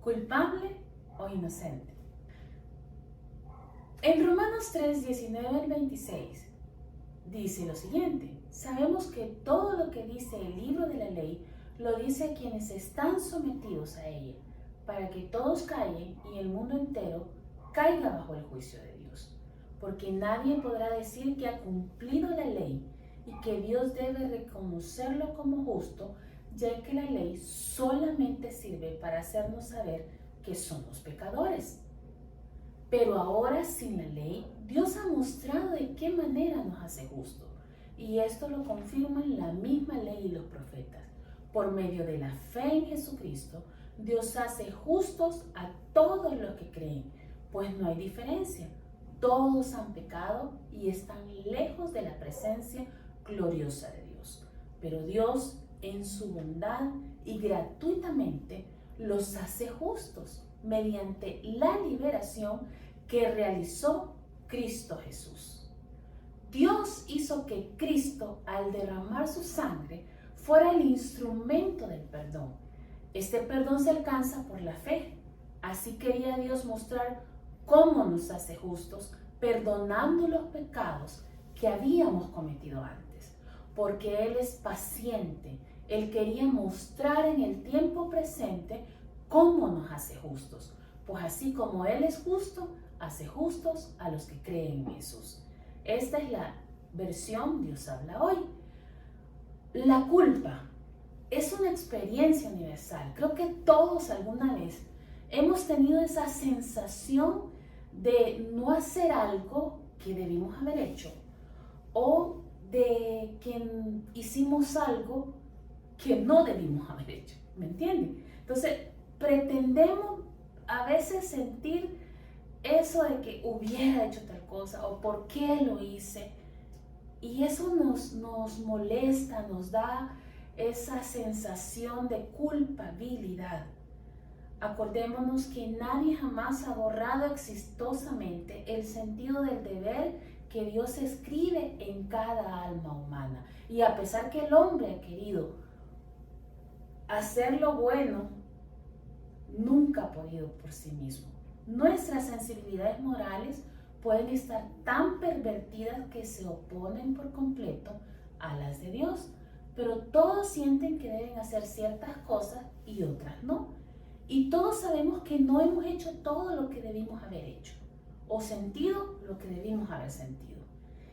¿Culpable o inocente? En Romanos 3, 19 al 26 dice lo siguiente: sabemos que todo lo que dice el libro de la ley lo dice a quienes están sometidos a ella, para que todos callen y el mundo entero caiga bajo el juicio de Dios. Porque nadie podrá decir que ha cumplido la ley y que Dios debe reconocerlo como justo, ya que la ley solamente sirve para hacernos saber que somos pecadores. Pero ahora, sin la ley, Dios ha mostrado de qué manera nos hace justos. Y esto lo confirman la misma ley y los profetas. Por medio de la fe en Jesucristo, Dios hace justos a todos los que creen, pues no hay diferencia. Todos han pecado y están lejos de la presencia gloriosa de Dios. Pero Dios, en su bondad y gratuitamente, los hace justos mediante la liberación que realizó Cristo Jesús. Dios hizo que Cristo, al derramar su sangre, fuera el instrumento del perdón. Este perdón se alcanza por la fe. Así quería Dios mostrar cómo nos hace justos, perdonando los pecados que habíamos cometido antes. Porque Él es paciente. Él quería mostrar en el tiempo presente cómo nos hace justos. Pues así como Él es justo, hace justos a los que creen en Jesús. Esta es la versión Dios habla hoy. La culpa es una experiencia universal. Creo que todos alguna vez hemos tenido esa sensación de no hacer algo que debimos haber hecho, o de que hicimos algo que no debimos haber hecho. ¿Me entienden? Entonces, pretendemos a veces sentir eso de que hubiera hecho tal cosa o por qué lo hice. Y eso nos molesta, nos da esa sensación de culpabilidad. Acordémonos que nadie jamás ha borrado exitosamente el sentido del deber que Dios escribe en cada alma humana. Y a pesar que el hombre ha querido hacer lo bueno, nunca ha podido por sí mismo. Nuestras sensibilidades morales pueden estar tan pervertidas que se oponen por completo a las de Dios, pero todos sienten que deben hacer ciertas cosas y otras no. Y todos sabemos que no hemos hecho todo lo que debimos haber hecho, o sentido lo que debimos haber sentido.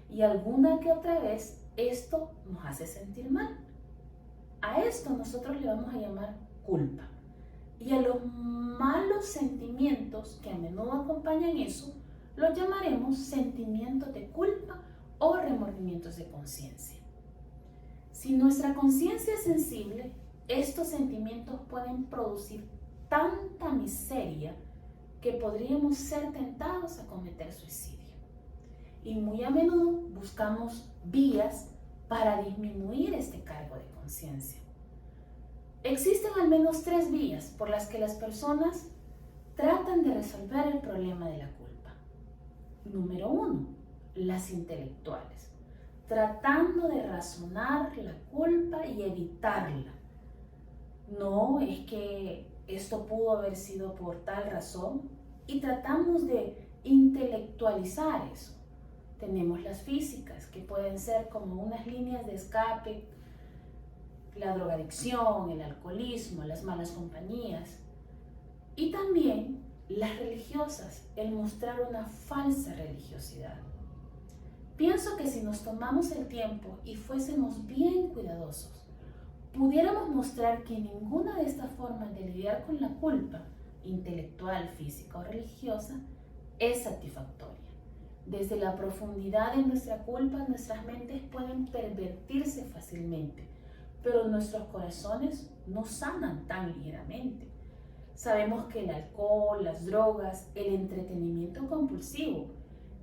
Y alguna que otra vez esto nos hace sentir mal. A esto nosotros le vamos a llamar culpa. Y a los malos sentimientos que a menudo acompañan eso, los llamaremos sentimientos de culpa o remordimientos de conciencia. Si nuestra conciencia es sensible, estos sentimientos pueden producir tanta miseria que podríamos ser tentados a cometer suicidio. Y muy a menudo buscamos vías para disminuir este cargo de conciencia. Existen al menos 3 vías por las que las personas tratan de resolver el problema de la culpa. Número 1, las intelectuales, tratando de razonar la culpa y evitarla. No, es que esto pudo haber sido por tal razón, y tratamos de intelectualizar eso. Tenemos las físicas, que pueden ser como unas líneas de escape: la drogadicción, el alcoholismo, las malas compañías. Y también las religiosas, el mostrar una falsa religiosidad. Pienso que si nos tomamos el tiempo y fuésemos bien cuidadosos, pudiéramos mostrar que ninguna de estas formas de lidiar con la culpa, intelectual, física o religiosa, es satisfactoria. Desde la profundidad de nuestra culpa, nuestras mentes pueden pervertirse fácilmente, pero nuestros corazones no sanan tan ligeramente. Sabemos que el alcohol, las drogas, el entretenimiento compulsivo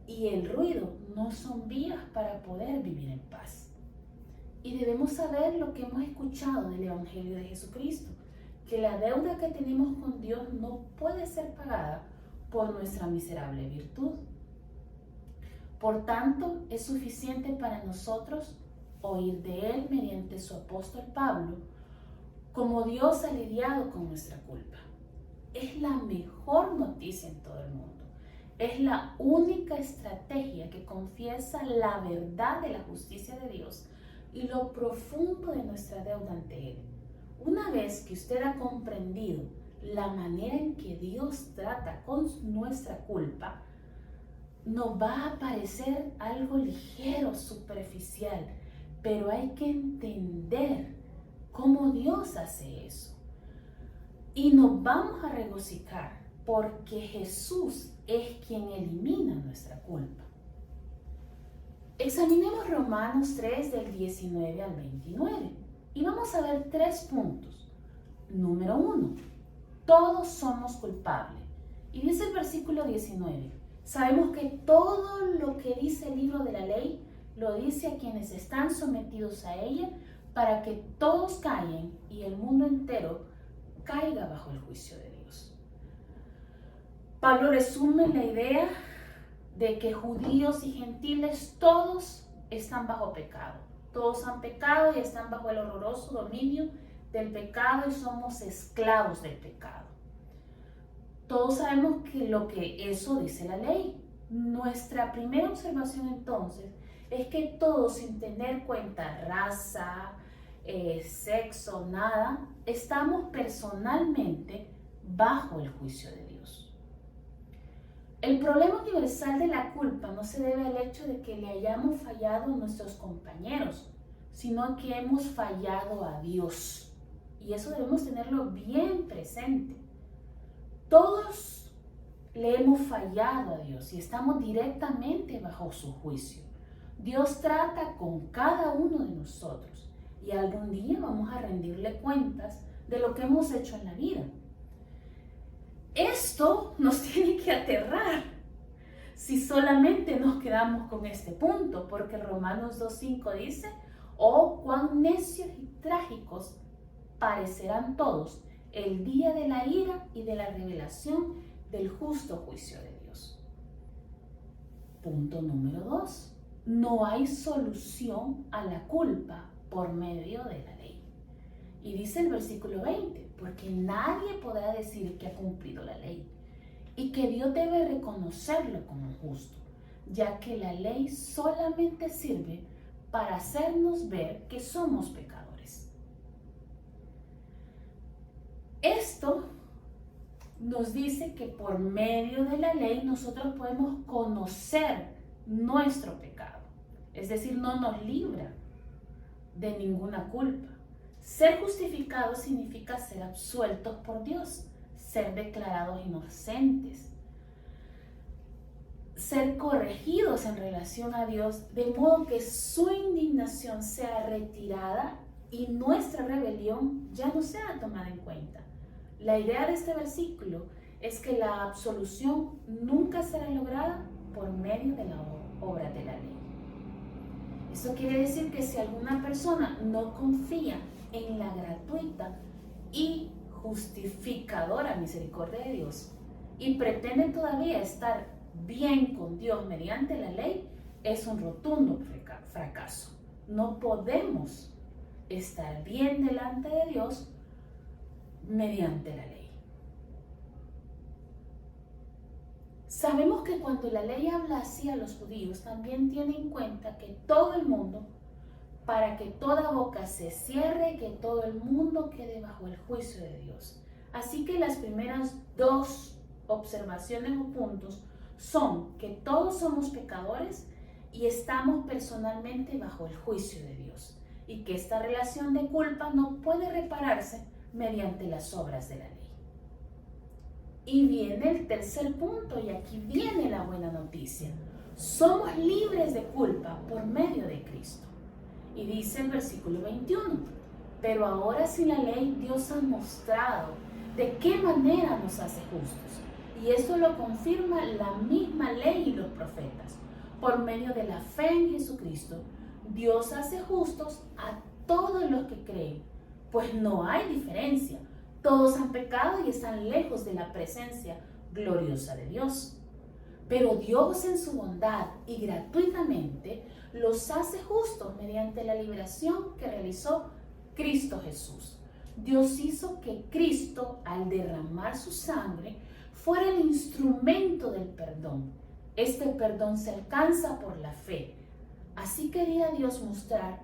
y el ruido no son vías para poder vivir en paz. Y debemos saber lo que hemos escuchado del Evangelio de Jesucristo, que la deuda que tenemos con Dios no puede ser pagada por nuestra miserable virtud. Por tanto, es suficiente para nosotros oír de Él mediante su apóstol Pablo, cómo Dios ha lidiado con nuestra culpa. es la mejor noticia en todo el mundo. Es la única estrategia que confiesa la verdad de la justicia de Dios y lo profundo de nuestra deuda ante Él. Una vez que usted ha comprendido la manera en que Dios trata con nuestra culpa, nos va a parecer algo ligero, superficial, pero hay que entender cómo Dios hace eso. Y nos vamos a regocijar porque Jesús es quien elimina nuestra culpa. Examinemos Romanos 3 del 19 al 29 y vamos a ver 3 puntos. Número 1, todos somos culpables. Y dice el versículo 19, sabemos que todo lo que dice el libro de la ley lo dice a quienes están sometidos a ella para que todos callen y el mundo entero caiga bajo el juicio de Dios. Pablo resume la idea de que judíos y gentiles todos están bajo pecado. Todos han pecado y están bajo el horroroso dominio del pecado y somos esclavos del pecado. Todos sabemos que lo que eso dice la ley. Nuestra primera observación entonces es que todos, sin tener cuenta raza, sexo, nada, estamos personalmente bajo el juicio de Dios. El problema universal de la culpa no se debe al hecho de que le hayamos fallado a nuestros compañeros, sino que hemos fallado a Dios. Y eso debemos tenerlo bien presente. Todos le hemos fallado a Dios y estamos directamente bajo su juicio. Dios trata con cada uno de nosotros y algún día vamos a rendirle cuentas de lo que hemos hecho en la vida. Esto nos tiene que aterrar si solamente nos quedamos con este punto, porque Romanos 2:5 dice, oh, cuán necios y trágicos parecerán todos el día de la ira y de la revelación del justo juicio de Dios. Punto número 2. No hay solución a la culpa por medio de la ley. Y dice el versículo 20, porque nadie podrá decir que ha cumplido la ley y que Dios debe reconocerlo como justo, ya que la ley solamente sirve para hacernos ver que somos pecadores. Esto nos dice que por medio de la ley nosotros podemos conocer nuestro pecado, es decir, no nos libra de ninguna culpa. Ser justificados significa ser absueltos por Dios, ser declarados inocentes, ser corregidos en relación a Dios, de modo que su indignación sea retirada y nuestra rebelión ya no sea tomada en cuenta. La idea de este versículo es que la absolución nunca será lograda por medio de la obra de la ley. Eso quiere decir que si alguna persona no confía en la gratuita y justificadora misericordia de Dios y pretende todavía estar bien con Dios mediante la ley, es un rotundo fracaso. No podemos estar bien delante de Dios mediante la ley. Sabemos que cuando la ley habla así a los judíos, también tiene en cuenta que todo el mundo, para que toda boca se cierre, que todo el mundo quede bajo el juicio de Dios. Así que las primeras 2 observaciones o puntos son que todos somos pecadores y estamos personalmente bajo el juicio de Dios, y que esta relación de culpa no puede repararse mediante las obras de la ley. Y viene el tercer punto, y aquí viene la buena noticia. Somos libres de culpa por medio de Cristo. Y dice el versículo 21, pero ahora sin la ley Dios ha mostrado de qué manera nos hace justos. Y esto lo confirma la misma ley y los profetas. Por medio de la fe en Jesucristo, Dios hace justos a todos los que creen, pues no hay diferencia. Todos han pecado y están lejos de la presencia gloriosa de Dios. Pero Dios en su bondad y gratuitamente los hace justos mediante la liberación que realizó Cristo Jesús. Dios hizo que Cristo, al derramar su sangre, fuera el instrumento del perdón. Este perdón se alcanza por la fe. Así quería Dios mostrar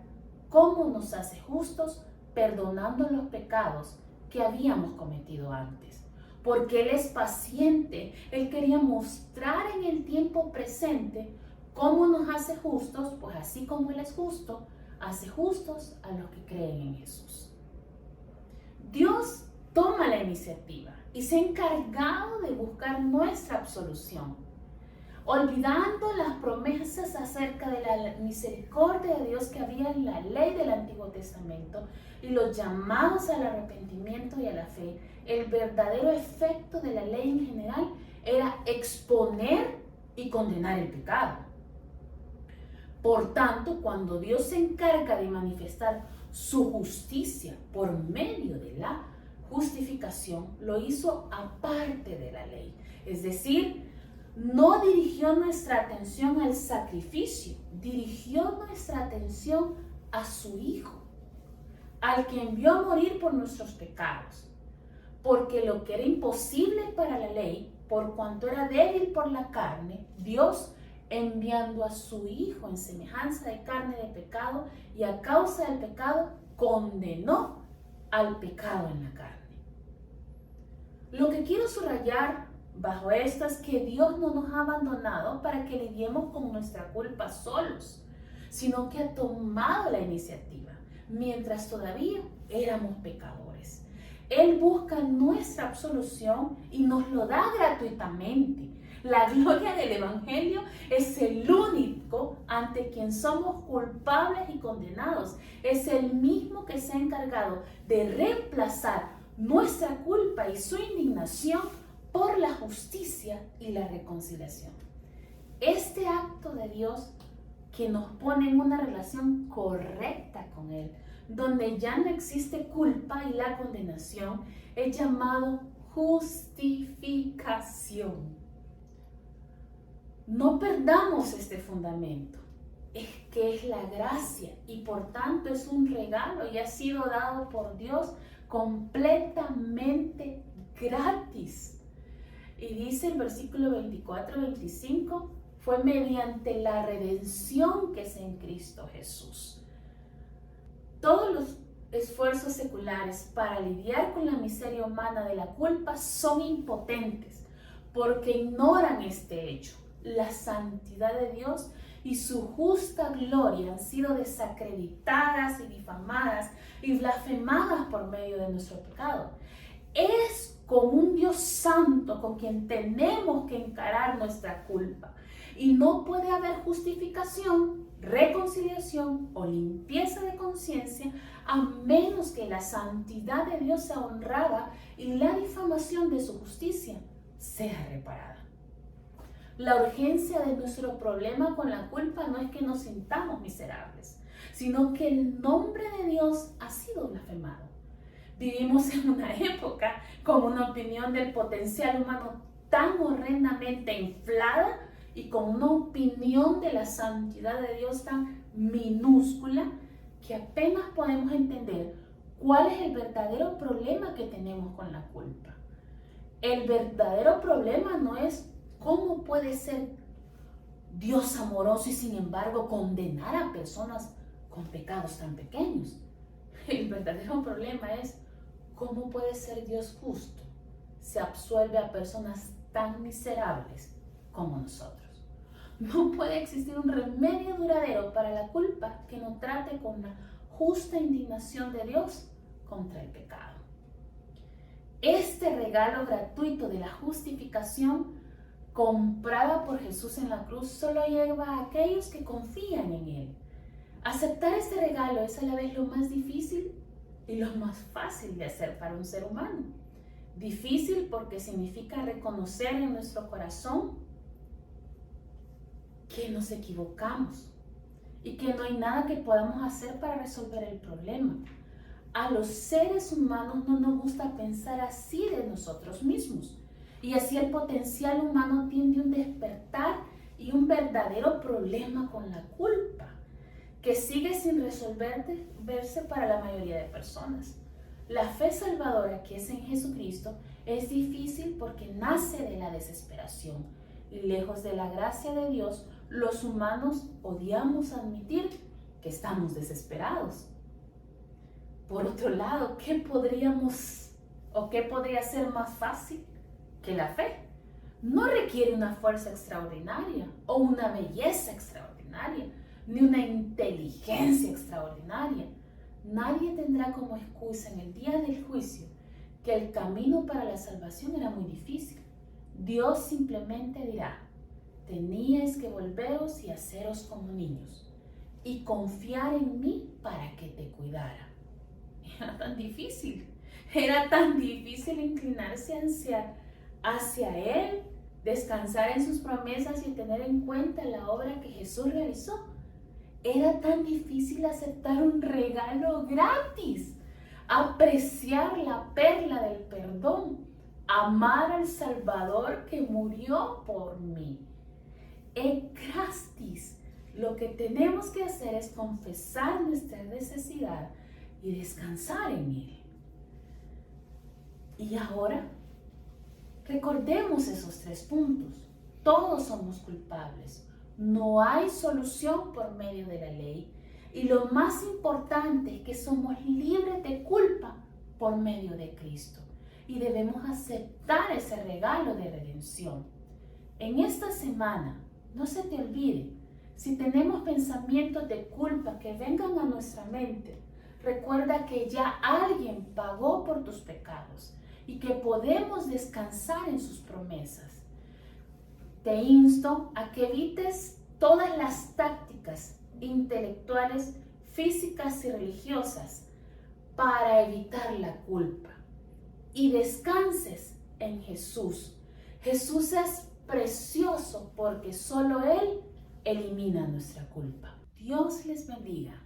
cómo nos hace justos perdonando los pecados que habíamos cometido antes. Porque Él es paciente, Él quería mostrar en el tiempo presente cómo nos hace justos, pues así como Él es justo, hace justos a los que creen en Jesús. Dios toma la iniciativa y se ha encargado de buscar nuestra absolución, olvidando las promesas acerca de la misericordia de Dios que había en la ley del Antiguo Testamento y los llamados al arrepentimiento y a la fe. El verdadero efecto de la ley en general era exponer y condenar el pecado. Por tanto, cuando Dios se encarga de manifestar su justicia por medio de la justificación, lo hizo aparte de la ley. Es decir, no dirigió nuestra atención al sacrificio, dirigió nuestra atención a su Hijo, al que envió a morir por nuestros pecados. Porque lo que era imposible para la ley, por cuanto era débil por la carne, Dios, enviando a su Hijo en semejanza de carne de pecado y a causa del pecado, condenó al pecado en la carne. Lo que quiero subrayar bajo esto es que Dios no nos ha abandonado para que lidiemos con nuestra culpa solos, sino que ha tomado la iniciativa mientras todavía éramos pecadores. Él busca nuestra absolución y nos lo da gratuitamente. La gloria del Evangelio es el único ante quien somos culpables y condenados. Es el mismo que se ha encargado de reemplazar nuestra culpa y su indignación por la justicia y la reconciliación. Este acto de Dios que nos pone en una relación correcta con Él, donde ya no existe culpa y la condenación, es llamado justificación. No perdamos este fundamento, es que es la gracia y por tanto es un regalo y ha sido dado por Dios completamente gratis. Y dice el versículo 24-25, fue mediante la redención que es en Cristo Jesús. Todos los esfuerzos seculares para lidiar con la miseria humana de la culpa son impotentes porque ignoran este hecho. La santidad de Dios y su justa gloria han sido desacreditadas y difamadas y blasfemadas por medio de nuestro pecado. Es con un Dios santo con quien tenemos que encarar nuestra culpa. Y no puede haber justificación, reconciliación o limpieza de conciencia a menos que la santidad de Dios sea honrada y la difamación de su justicia sea reparada. La urgencia de nuestro problema con la culpa no es que nos sintamos miserables, sino que el nombre de Dios ha sido blasfemado. Vivimos en una época con una opinión del potencial humano tan horrendamente inflada y con una opinión de la santidad de Dios tan minúscula que apenas podemos entender cuál es el verdadero problema que tenemos con la culpa. El verdadero problema no es cómo puede ser Dios amoroso y sin embargo condenar a personas con pecados tan pequeños. El verdadero problema es cómo puede ser Dios justo si absuelve a personas tan miserables como nosotros. No puede existir un remedio duradero para la culpa que no trate con la justa indignación de Dios contra el pecado. Este regalo gratuito de la justificación comprada por Jesús en la cruz solo lleva a aquellos que confían en Él. Aceptar este regalo es a la vez lo más difícil y lo más fácil de hacer para un ser humano. Difícil porque significa reconocer en nuestro corazón que nos equivocamos y que no hay nada que podamos hacer para resolver el problema. A los seres humanos no nos gusta pensar así de nosotros mismos. Y así el potencial humano tiende a un despertar y verdadero problema con la culpa, que sigue sin resolverse para la mayoría de personas. La fe salvadora que es en Jesucristo es difícil porque nace de la desesperación. Y lejos de la gracia de Dios, los humanos odiamos admitir que estamos desesperados. Por otro lado, ¿qué podría ser más fácil que la fe? No requiere una fuerza extraordinaria o una belleza extraordinaria, ni una inteligencia extraordinaria. Nadie tendrá como excusa en el día del juicio que el camino para la salvación era muy difícil. Dios simplemente dirá: teníais que volveros y haceros como niños y confiar en mí para que te cuidara. Era tan difícil inclinarse hacia Él, descansar en sus promesas y tener en cuenta la obra que Jesús realizó. Era tan difícil aceptar un regalo gratis, apreciar la perla del perdón, amar al Salvador que murió por mí. Es gratis. Lo que tenemos que hacer es confesar nuestra necesidad y descansar en Él. Y ahora, recordemos esos 3 puntos. Todos somos culpables. No hay solución por medio de la ley. Y lo más importante es que somos libres de culpa por medio de Cristo. Y debemos aceptar ese regalo de redención. En esta semana, no se te olvide, si tenemos pensamientos de culpa que vengan a nuestra mente, recuerda que ya alguien pagó por tus pecados y que podemos descansar en sus promesas. Te insto a que evites todas las tácticas intelectuales, físicas y religiosas para evitar la culpa y descanses en Jesús. Jesús es precioso porque solo Él elimina nuestra culpa. Dios les bendiga.